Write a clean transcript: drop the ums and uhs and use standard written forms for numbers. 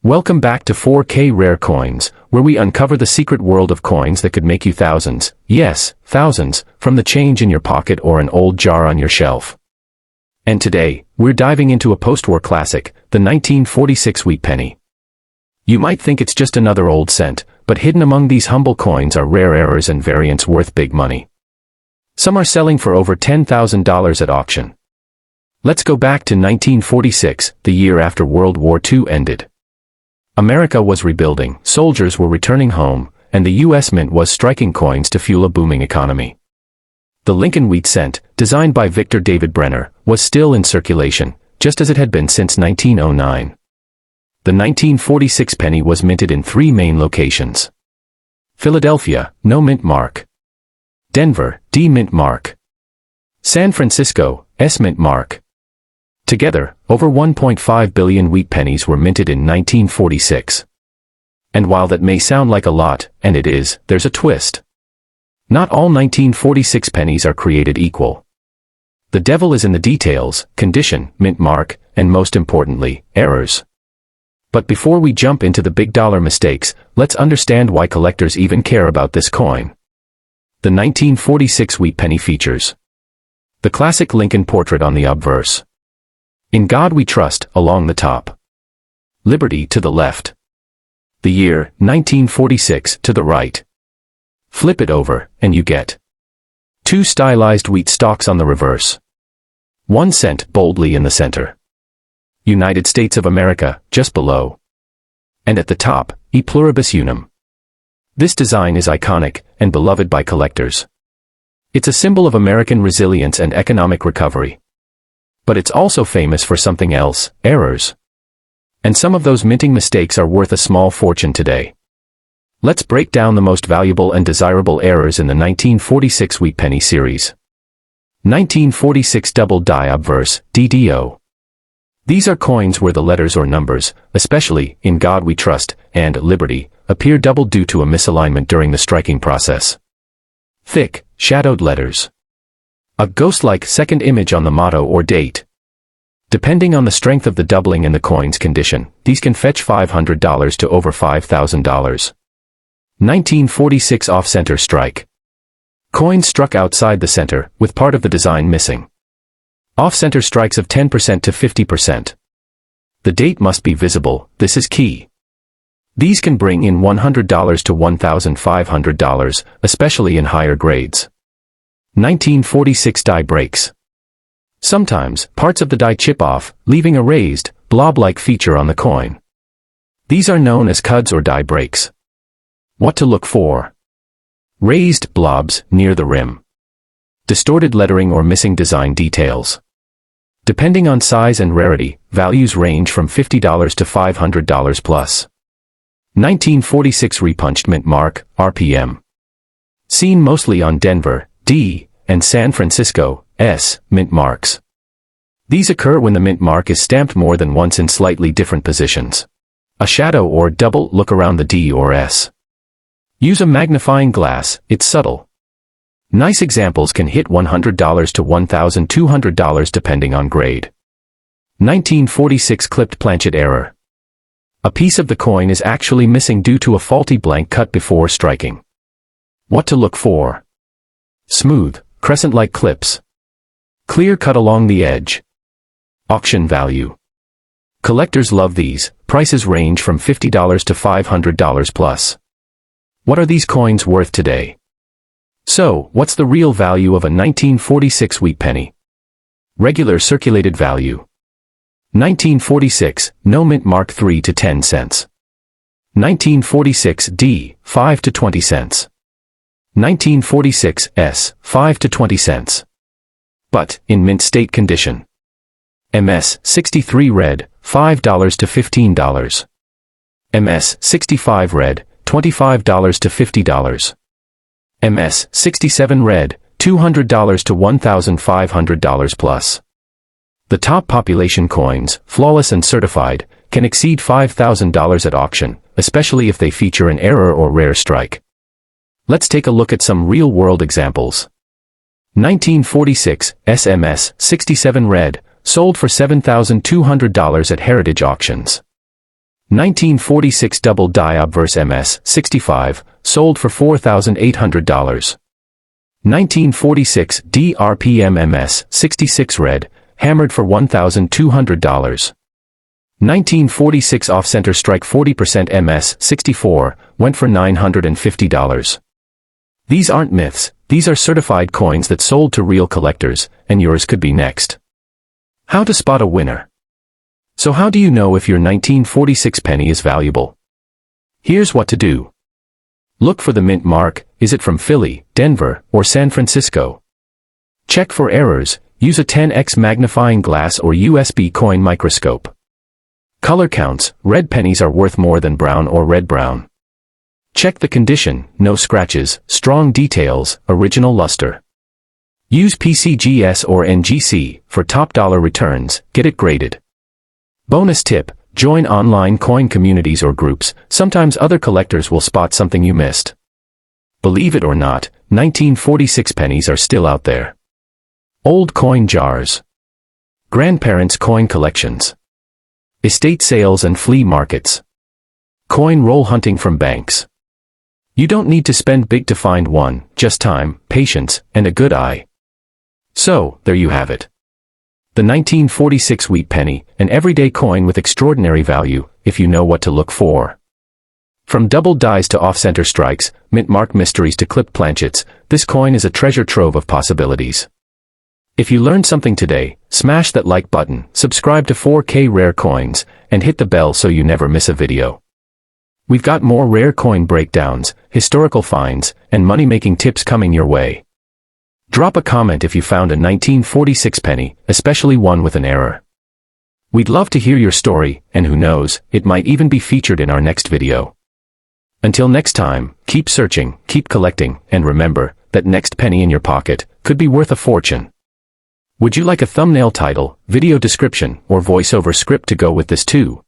Welcome back to 4K Rare Coins, where we uncover the secret world of coins that could make you thousands, yes, thousands, from the change in your pocket or an old jar on your shelf. And today, we're diving into a post-war classic, the 1946 wheat penny. You might think it's just another old cent, but hidden among these humble coins are rare errors and variants worth big money. Some are selling for over $10,000 at auction. Let's go back to 1946, the year after World War II ended. America was rebuilding, soldiers were returning home, and the U.S. Mint was striking coins to fuel a booming economy. The Lincoln Wheat Cent, designed by Victor David Brenner, was still in circulation, just as it had been since 1909. The 1946 penny was minted in three main locations. Philadelphia, no mint mark. Denver, D mint mark. San Francisco, S mint mark. Together, over 1.5 billion wheat pennies were minted in 1946. And while that may sound like a lot, and it is, there's a twist. Not all 1946 pennies are created equal. The devil is in the details, condition, mint mark, and most importantly, errors. But before we jump into the big dollar mistakes, let's understand why collectors even care about this coin. The 1946 wheat penny features the classic Lincoln portrait on the obverse. In God We Trust, along the top. Liberty to the left. The year, 1946, to the right. Flip it over, and you get two stylized wheat stalks on the reverse. 1 cent boldly in the center. United States of America, just below. And at the top, E pluribus unum. This design is iconic, and beloved by collectors. It's a symbol of American resilience and economic recovery. But it's also famous for something else, errors. And some of those minting mistakes are worth a small fortune today. Let's break down the most valuable and desirable errors in the 1946 wheat penny series. 1946 double die obverse, DDO. These are coins where the letters or numbers, especially In God We Trust and Liberty, appear double due to a misalignment during the striking process. Thick, shadowed letters. A ghost-like second image on the motto or date. Depending on the strength of the doubling and the coin's condition, these can fetch $500 to over $5,000. 1946 off-center strike. Coins struck outside the center, with part of the design missing. Off-center strikes of 10% to 50%. The date must be visible, this is key. These can bring in $100 to $1,500, especially in higher grades. 1946 die breaks. Sometimes, parts of the die chip off, leaving a raised, blob-like feature on the coin. These are known as cuds or die breaks. What to look for? Raised blobs near the rim. Distorted lettering or missing design details. Depending on size and rarity, values range from $50 to $500 plus. 1946 repunched mint mark, RPM. Seen mostly on Denver, D, and San Francisco, S, mint marks. These occur when the mint mark is stamped more than once in slightly different positions. A shadow or double look around the D or S. Use a magnifying glass, it's subtle. Nice examples can hit $100 to $1,200 depending on grade. 1946 clipped planchet error. A piece of the coin is actually missing due to a faulty blank cut before striking. What to look for? Smooth, crescent-like clips. Clear cut along the edge. Auction value. Collectors love these, prices range from $50 to $500 plus. What are these coins worth today? So, what's the real value of a 1946 wheat penny? Regular circulated value. 1946, no mint mark 3 to 10 cents. 1946 D, 5 to 20 cents. 1946 S, 5 to 20 cents. But, in mint state condition. MS 63 red, $5 to $15. MS 65 red, $25 to $50. MS 67 red, $200 to $1,500 plus. The top population coins, flawless and certified, can exceed $5,000 at auction, especially if they feature an error or rare strike. Let's take a look at some real-world examples. 1946, SMS 67 red, sold for $7,200 at heritage auctions. 1946 Double Die Obverse MS 65, sold for $4,800. 1946 DRPM MS 66 Red, hammered for $1,200. 1946 Off-Center Strike 40% MS 64, went for $950. These aren't myths, these are certified coins that sold to real collectors, and yours could be next. How to spot a winner. So how do you know if your 1946 penny is valuable? Here's what to do. Look for the mint mark. Is it from Philly, Denver, or San Francisco? Check for errors. Use a 10x magnifying glass or USB coin microscope. Color counts. Red pennies are worth more than brown or red-brown. Check the condition. No scratches, strong details, original luster. Use PCGS or NGC for top dollar returns. Get it graded. Bonus tip. Join online coin communities or groups. Sometimes other collectors will spot something you missed. Believe it or not, 1946 pennies are still out there. Old coin jars. Grandparents' coin collections. Estate sales and flea markets. Coin roll hunting from banks. You don't need to spend big to find one, just time, patience, and a good eye. So, there you have it. The 1946 wheat penny, an everyday coin with extraordinary value, if you know what to look for. From double dies to off-center strikes, mint mark mysteries to clipped planchets, this coin is a treasure trove of possibilities. If you learned something today, smash that like button, subscribe to 4K Rare Coins, and hit the bell so you never miss a video. We've got more rare coin breakdowns, historical finds, and money-making tips coming your way. Drop a comment if you found a 1946 penny, especially one with an error. We'd love to hear your story, and who knows, it might even be featured in our next video. Until next time, keep searching, keep collecting, and remember, that next penny in your pocket could be worth a fortune. Would you like a thumbnail title, video description, or voiceover script to go with this too?